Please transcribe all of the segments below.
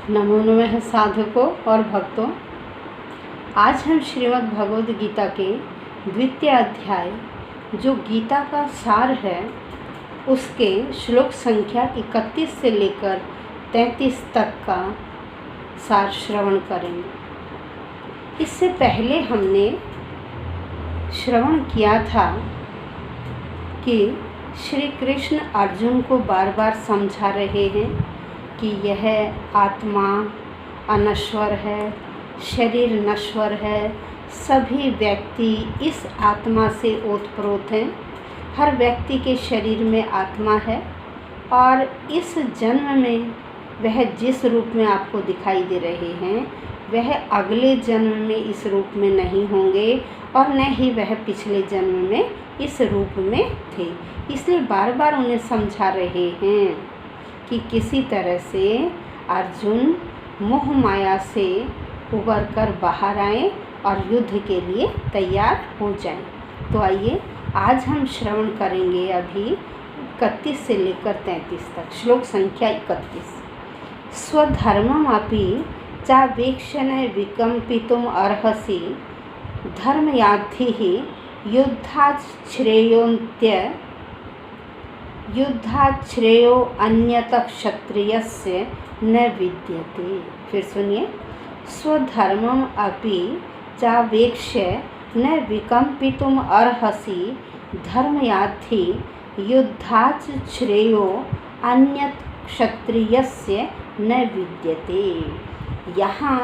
नमो नमः साधकों और भक्तों। आज हम श्रीमद् भगवद गीता के द्वितीय अध्याय जो गीता का सार है उसके श्लोक संख्या 31 से लेकर 33 तक का सार श्रवण करेंगे। इससे पहले हमने श्रवण किया था कि श्री कृष्ण अर्जुन को बार बार समझा रहे हैं कि यह आत्मा अनश्वर है, शरीर नश्वर है, सभी व्यक्ति इस आत्मा से ओतप्रोत हैं। हर व्यक्ति के शरीर में आत्मा है और इस जन्म में वह जिस रूप में आपको दिखाई दे रहे हैं वह अगले जन्म में इस रूप में नहीं होंगे और न ही वह पिछले जन्म में इस रूप में थे। इसलिए बार बार उन्हें समझा रहे हैं कि किसी तरह से अर्जुन मोह माया से उबर कर बाहर आए और युद्ध के लिए तैयार हो जाएं। तो आइए आज हम श्रवण करेंगे अभी 31 से लेकर 33 तक। श्लोक संख्या 31। स्वधर्ममपि चावेक्षण विकम्पितुम अर्हसि धर्मयाद्धिः युद्धात् श्रेयो अन्यत क्षत्रियस्य न विद्यते। फिर सुनिए। स्वधर्मम अपि चावेक्ष्य न विकम्पितुम अर्हसि धर्मयाद्धि युद्धात् श्रेयो अन्यत क्षत्रियस्य न विद्यते। यहाँ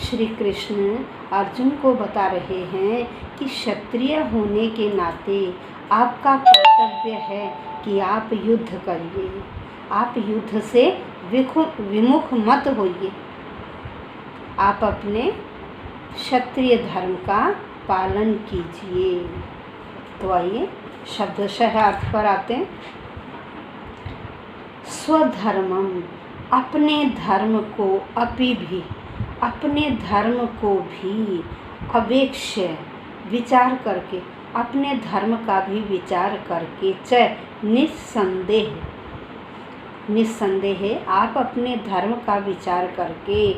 श्री कृष्ण अर्जुन को बता रहे हैं कि क्षत्रिय होने के नाते आपका कर्तव्य है कि आप युद्ध करिए, आप युद्ध से विमुख मत होइए, आप अपने क्षत्रिय धर्म का पालन कीजिए। तो आइए शब्दशः अर्थ पर आते हैं। स्वधर्मम, अपने धर्म को, अपने धर्म को भी अवेक्ष्य, विचार करके, अपने धर्म का भी विचार करके, च निस्संदेह आप अपने धर्म का विचार करके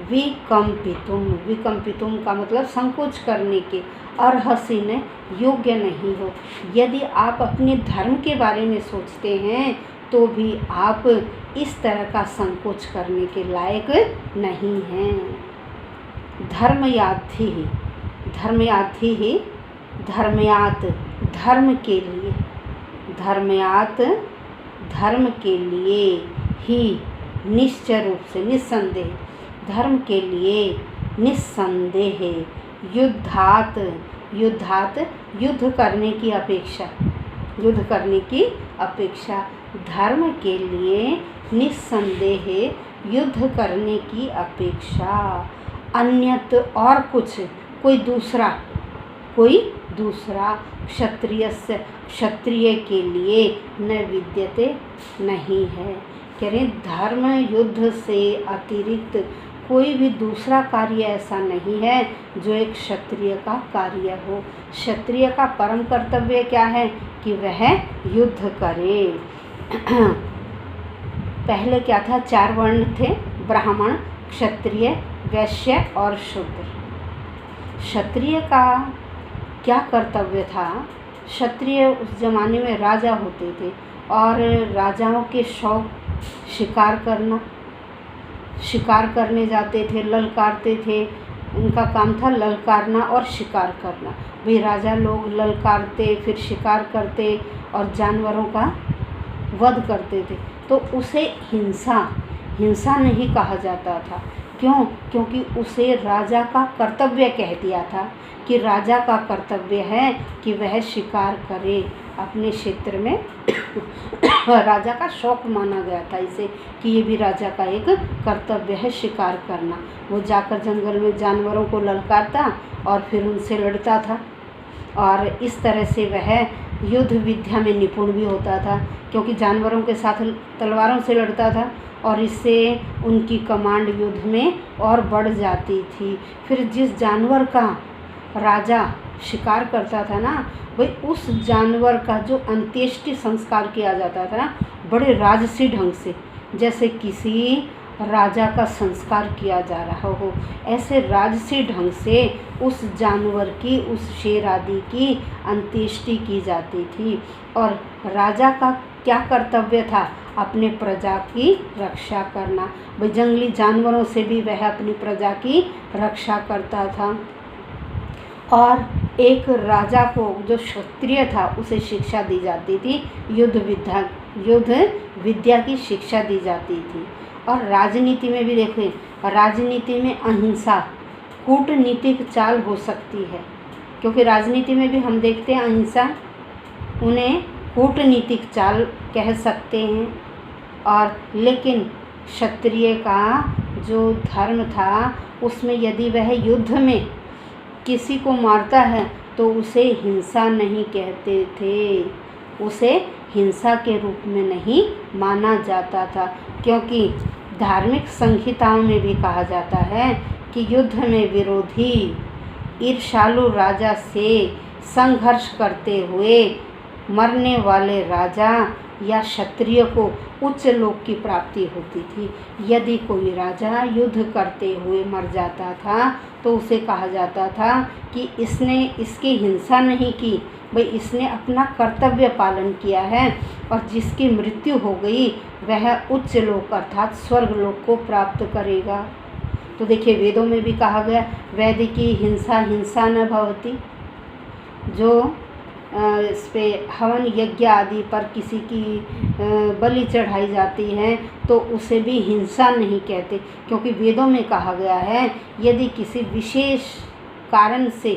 विकम्पितुम का मतलब संकोच करने के, अर्हसि ने योग्य नहीं हो। यदि आप अपने धर्म के बारे में सोचते हैं तो भी आप इस तरह का संकोच करने के लायक नहीं हैं। धर्मयात धर्म के लिए, धर्म के लिए ही निश्चय रूप से, निस्संदेह, धर्म के लिए निस्संदेह, युद्धात युद्ध करने की अपेक्षा, धर्म के लिए निस्संदेह युद्ध करने की अपेक्षा, अन्यत और कुछ, कोई दूसरा क्षत्रिय के लिए न विद्यते नहीं है। कह रहे धर्म युद्ध से अतिरिक्त कोई भी दूसरा कार्य ऐसा नहीं है जो एक क्षत्रिय का कार्य हो। क्षत्रिय का परम कर्तव्य क्या है कि वह युद्ध करे। पहले क्या था? 4 वर्ण थे, ब्राह्मण, क्षत्रिय, वैश्य और शूद्र। क्षत्रिय का क्या कर्तव्य था? क्षत्रिय उस जमाने में राजा होते थे और राजाओं के शौक शिकार करने जाते थे, ललकारते थे। उनका काम था ललकारना और शिकार करना। भाई राजा लोग ललकारते, फिर शिकार करते और जानवरों का वध करते थे, तो उसे हिंसा नहीं कहा जाता था। क्यों? क्योंकि उसे राजा का कर्तव्य कह दिया था कि राजा का कर्तव्य है कि वह शिकार करे अपने क्षेत्र में। राजा का शौक माना गया था इसे कि ये भी राजा का एक कर्तव्य है शिकार करना। वो जाकर जंगल में जानवरों को ललकारता और फिर उनसे लड़ता था और इस तरह से वह युद्ध विद्या में निपुण भी होता था, क्योंकि जानवरों के साथ तलवारों से लड़ता था और इससे उनकी कमांड युद्ध में और बढ़ जाती थी। फिर जिस जानवर का राजा शिकार करता था ना, भाई उस जानवर का जो अंत्येष्टि संस्कार किया जाता था ना, बड़े राजसी ढंग से, जैसे किसी राजा का संस्कार किया जा रहा हो। ऐसे राजसी ढंग से उस जानवर की, उस शेर आदि की अंत्येष्टि की जाती थी। और राजा का क्या कर्तव्य था? अपने प्रजा की रक्षा करना। भाई जंगली जानवरों से भी वह अपनी प्रजा की रक्षा करता था। और एक राजा को, जो क्षत्रिय था, उसे शिक्षा दी जाती थी, युद्ध विद्या की शिक्षा दी जाती थी। और राजनीति में भी देखें, राजनीति में अहिंसा कूटनीतिक चाल हो सकती है, क्योंकि राजनीति में भी हम देखते हैं अहिंसा, उन्हें कूटनीतिक चाल कह सकते हैं। और लेकिन क्षत्रिय का जो धर्म था उसमें यदि वह युद्ध में किसी को मारता है तो उसे हिंसा नहीं कहते थे, उसे हिंसा के रूप में नहीं माना जाता था, क्योंकि धार्मिक संहिताओं में भी कहा जाता है कि युद्ध में विरोधी ईर्ष्यालु राजा से संघर्ष करते हुए मरने वाले राजा या क्षत्रिय को उच्च लोक की प्राप्ति होती थी। यदि कोई राजा युद्ध करते हुए मर जाता था तो उसे कहा जाता था कि इसकी हिंसा नहीं की, भाई इसने अपना कर्तव्य पालन किया है, और जिसकी मृत्यु हो गई वह उच्च लोक अर्थात स्वर्ग लोक को प्राप्त करेगा। तो देखिए वेदों में भी कहा गया, वैदिकी हिंसा हिंसा न भवति। जो इस पे हवन यज्ञ आदि पर किसी की बलि चढ़ाई जाती है तो उसे भी हिंसा नहीं कहते, क्योंकि वेदों में कहा गया है यदि किसी विशेष कारण से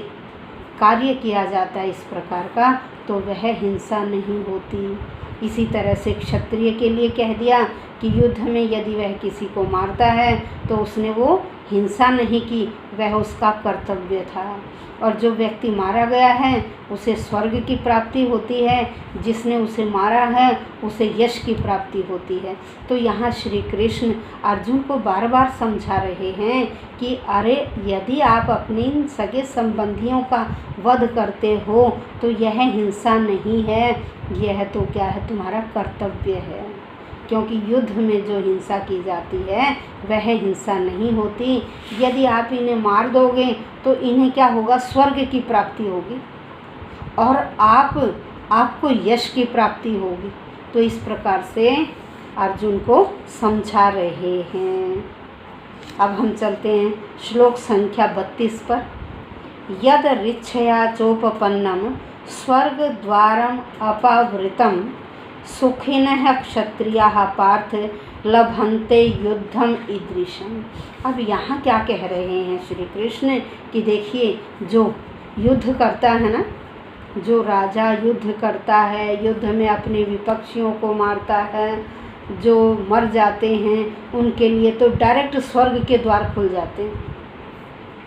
कार्य किया जाता है इस प्रकार का तो वह हिंसा नहीं होती। इसी तरह से क्षत्रिय के लिए कह दिया कि युद्ध में यदि वह किसी को मारता है तो उसने वो हिंसा नहीं की, वह उसका कर्तव्य था। और जो व्यक्ति मारा गया है उसे स्वर्ग की प्राप्ति होती है, जिसने उसे मारा है उसे यश की प्राप्ति होती है। तो यहाँ श्री कृष्ण अर्जुन को बार बार समझा रहे हैं कि अरे यदि आप अपने सगे संबंधियों का वध करते हो तो यह हिंसा नहीं है, यह तो क्या है, तुम्हारा कर्तव्य है। क्योंकि युद्ध में जो हिंसा की जाती है वह हिंसा नहीं होती। यदि आप इन्हें मार दोगे तो इन्हें क्या होगा, स्वर्ग की प्राप्ति होगी और आपको यश की प्राप्ति होगी। तो इस प्रकार से अर्जुन को समझा रहे हैं। अब हम चलते हैं श्लोक संख्या 32 पर। यद ऋक्षया चोपपन्नम स्वर्ग द्वारम अपावृतम सुखिनः क्षत्रियाः पार्थ लभन्ते युद्धम ईदृशम। अब यहाँ क्या कह रहे हैं श्री कृष्ण कि देखिए जो युद्ध करता है ना, जो राजा युद्ध करता है, युद्ध में अपने विपक्षियों को मारता है, जो मर जाते हैं उनके लिए तो डायरेक्ट स्वर्ग के द्वार खुल जाते हैं।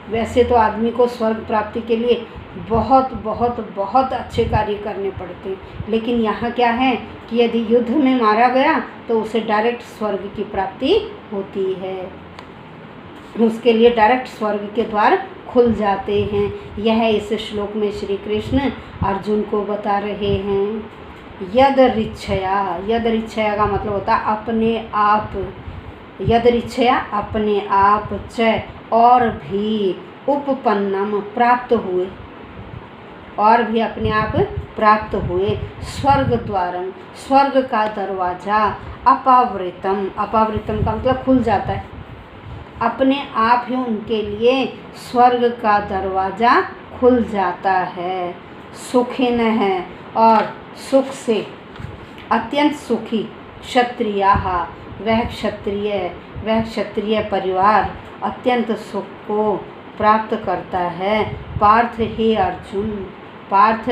वैसे तो आदमी को स्वर्ग प्राप्ति के लिए बहुत बहुत बहुत अच्छे कार्य करने पड़ते हैं, लेकिन यहाँ क्या है कि यदि युद्ध में मारा गया तो उसे डायरेक्ट स्वर्ग की प्राप्ति होती है, उसके लिए डायरेक्ट स्वर्ग के द्वार खुल जाते हैं। यह इस श्लोक में श्री कृष्ण अर्जुन को बता रहे हैं। यद ऋक्षया का मतलब होता है अपने आप, यद ऋक्षया अपने आप, च और भी, उपपन्नम प्राप्त हुए, और भी अपने आप प्राप्त हुए, स्वर्ग द्वारम स्वर्ग का दरवाज़ा, अपावृतम का मतलब खुल जाता है, अपने आप ही उनके लिए स्वर्ग का दरवाज़ा खुल जाता है। सुखिन है और सुख से, अत्यंत सुखी, क्षत्रियाः वह क्षत्रिय परिवार अत्यंत सुख को प्राप्त करता है। पार्थ हे अर्जुन, पार्थ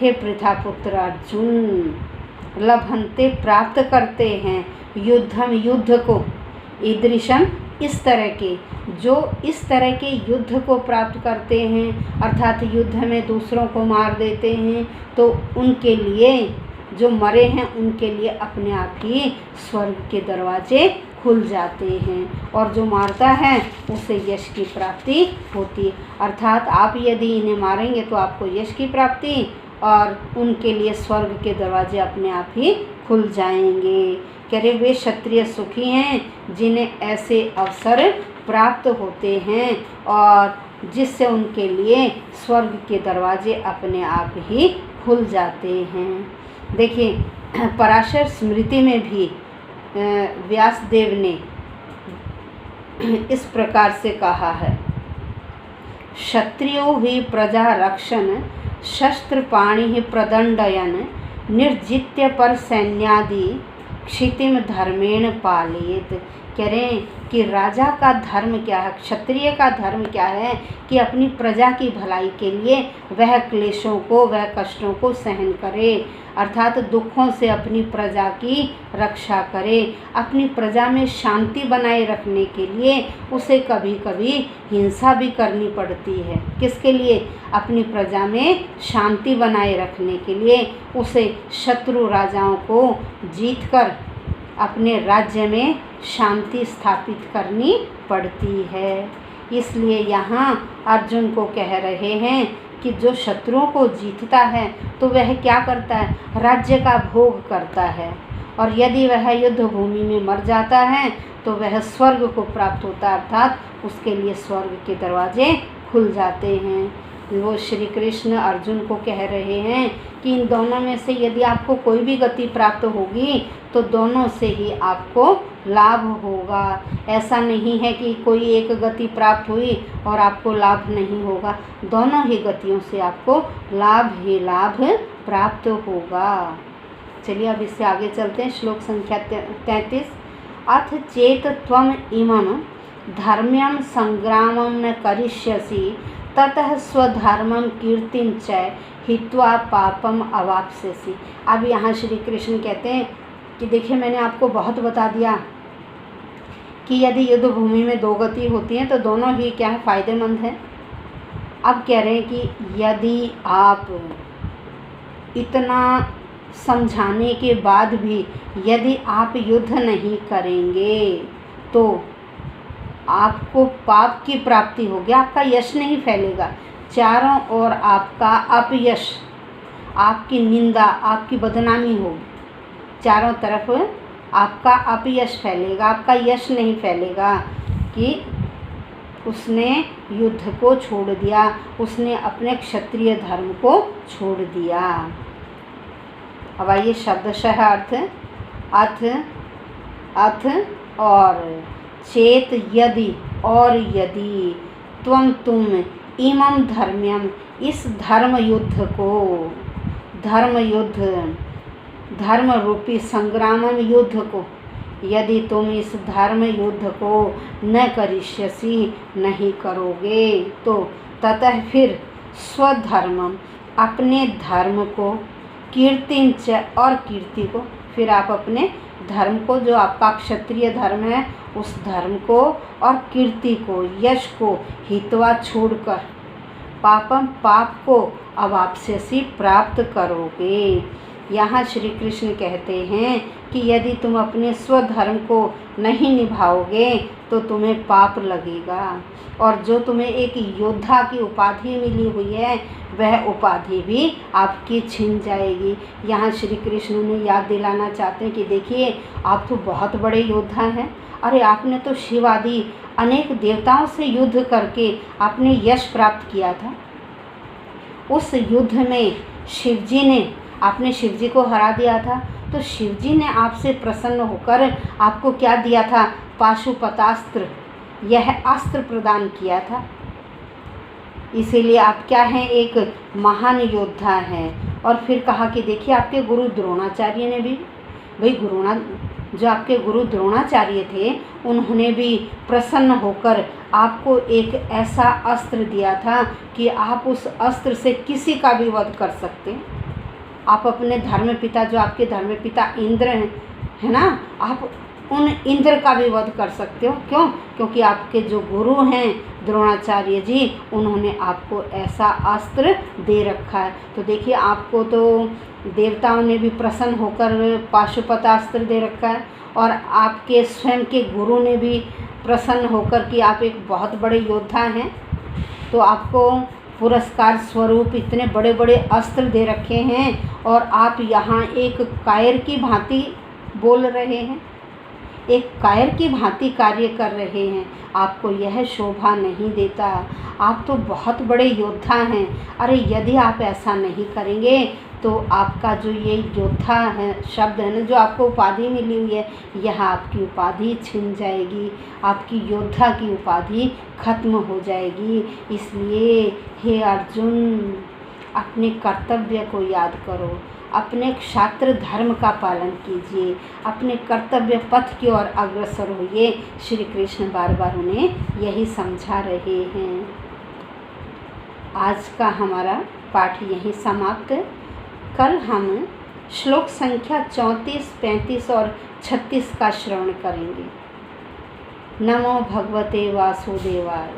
हे पृथापुत्र अर्जुन, लभन्ते प्राप्त करते हैं, युद्धम युद्ध को, ईदृशम इस तरह के, जो इस तरह के युद्ध को प्राप्त करते हैं अर्थात युद्ध में दूसरों को मार देते हैं, तो उनके लिए, जो मरे हैं उनके लिए अपने आप ही स्वर्ग के दरवाजे खुल जाते हैं, और जो मारता है उसे यश की प्राप्ति होती है। अर्थात आप यदि इन्हें मारेंगे तो आपको यश की प्राप्ति और उनके लिए स्वर्ग के दरवाजे अपने आप ही खुल जाएंगे। कह रहे वे क्षत्रिय सुखी हैं जिन्हें ऐसे अवसर प्राप्त होते हैं और जिससे उनके लिए स्वर्ग के दरवाजे अपने आप ही खुल जाते हैं। देखिए पराशर स्मृति में भी व्यासदेव ने इस प्रकार से कहा है, क्षत्रियो ही प्रजा रक्षण शस्त्र पाणि ही प्रदंडयन निर्जित्य पर सैन्यादि क्षितिम धर्मेण पालयेत। कह रहे हैं कि राजा का धर्म क्या है, क्षत्रिय का धर्म क्या है कि अपनी प्रजा की भलाई के लिए वह क्लेशों को, वह कष्टों को सहन करे, अर्थात दुखों से अपनी प्रजा की रक्षा करे। अपनी प्रजा में शांति बनाए रखने के लिए उसे कभी कभी हिंसा भी करनी पड़ती है। किसके लिए? अपनी प्रजा में शांति बनाए रखने के लिए उसे शत्रु राजाओं को जीतकर अपने राज्य में शांति स्थापित करनी पड़ती है। इसलिए यहाँ अर्जुन को कह रहे हैं कि जो शत्रुओं को जीतता है तो वह क्या करता है? राज्य का भोग करता है, और यदि वह युद्ध भूमि में मर जाता है तो वह स्वर्ग को प्राप्त होता है, अर्थात उसके लिए स्वर्ग के दरवाजे खुल जाते हैं। वो श्री कृष्ण अर्जुन को कह रहे हैं कि इन दोनों में से यदि आपको कोई भी गति प्राप्त होगी तो दोनों से ही आपको लाभ होगा। ऐसा नहीं है कि कोई एक गति प्राप्त हुई और आपको लाभ नहीं होगा, दोनों ही गतियों से आपको लाभ ही लाभ प्राप्त होगा। चलिए अब इससे आगे चलते हैं। श्लोक संख्या 33। अथ चेत त्वम इमं धर्म्यं संग्रामं न करिष्यसि ततः स्वधर्मं कीर्तिं च हित्वा पापम अवाप्स्यसि। अब यहाँ श्री कृष्ण कहते हैं कि देखिए मैंने आपको बहुत बता दिया कि यदि युद्ध भूमि में दो गति होती है तो दोनों ही क्या है? फायदेमंद है। अब कह रहे हैं कि यदि आप इतना समझाने के बाद भी यदि आप युद्ध नहीं करेंगे तो आपको पाप की प्राप्ति होगी, आपका यश नहीं फैलेगा, चारों ओर आपका अपयश, आपकी निंदा, आपकी बदनामी होगी, चारों तरफ आपका अपयश फैलेगा, आपका यश नहीं फैलेगा कि उसने युद्ध को छोड़ दिया, उसने अपने क्षत्रिय धर्म को छोड़ दिया। अब आइए शब्दशः अर्थ। अथ और चेत यदि और यदि तुम इमं धर्म्यम इस धर्म युद्ध को, धर्म रूपी संग्रामम युद्ध को, यदि तुम इस धर्म युद्ध को न करिष्यसि नहीं करोगे तो ततः फिर स्वधर्मम अपने धर्म को, कीर्तिंच और कीर्ति को, फिर आप अपने धर्म को जो आपका क्षत्रिय धर्म है उस धर्म को और कीर्ति को, यश को हित्वा छोड़कर पापम पाप को अवाप्स्यसि प्राप्त करोगे। यहाँ श्री कृष्ण कहते हैं कि यदि तुम अपने स्वधर्म को नहीं निभाओगे तो तुम्हें पाप लगेगा, और जो तुम्हें एक योद्धा की उपाधि मिली हुई है वह उपाधि भी आपकी छिन जाएगी। यहाँ श्री कृष्ण ने याद दिलाना चाहते हैं कि देखिए आप तो बहुत बड़े योद्धा हैं, अरे आपने तो शिव आदि अनेक देवताओं से युद्ध करके आपने यश प्राप्त किया था। उस युद्ध में आपने शिवजी को हरा दिया था, तो शिवजी ने आपसे प्रसन्न होकर आपको क्या दिया था? पाशुपतास्त्र, यह अस्त्र प्रदान किया था। इसीलिए आप क्या हैं? एक महान योद्धा हैं। और फिर कहा कि देखिए आपके गुरु द्रोणाचार्य ने भी, जो आपके गुरु द्रोणाचार्य थे उन्होंने भी प्रसन्न होकर आपको एक ऐसा अस्त्र दिया था कि आप उस अस्त्र से किसी का भी वध कर सकते हैं। आप अपने धर्मपिता, जो आपके धर्मपिता इंद्र हैं, है ना, आप उन इंद्र का भी वध कर सकते हो। क्यों? क्योंकि आपके जो गुरु हैं द्रोणाचार्य जी, उन्होंने आपको ऐसा अस्त्र दे रखा है। तो देखिए आपको तो देवताओं ने भी प्रसन्न होकर पाशुपतास्त्र दे रखा है, और आपके स्वयं के गुरु ने भी प्रसन्न होकर कि आप एक बहुत बड़े योद्धा हैं। तो आपको पुरस्कार स्वरूप इतने बड़े बड़े अस्त्र दे रखे हैं और आप यहाँ एक कायर की भांति बोल रहे हैं, एक कायर की भांति कार्य कर रहे हैं। आपको यह शोभा नहीं देता। आप तो बहुत बड़े योद्धा हैं। अरे यदि आप ऐसा नहीं करेंगे तो आपका जो ये योद्धा है शब्द है ना, जो आपको उपाधि मिली हुई है, यह आपकी उपाधि छिन जाएगी, आपकी योद्धा की उपाधि खत्म हो जाएगी। इसलिए हे अर्जुन, अपने कर्तव्य को याद करो, अपने क्षात्र धर्म का पालन कीजिए, अपने कर्तव्य पथ की ओर अग्रसर होइए। श्री कृष्ण बार बार उन्हें यही समझा रहे हैं। आज का हमारा पाठ यहीं समाप्त। कल हम श्लोक संख्या 34, 35 और 36 का श्रवण करेंगे। नमो भगवते वासुदेवाय।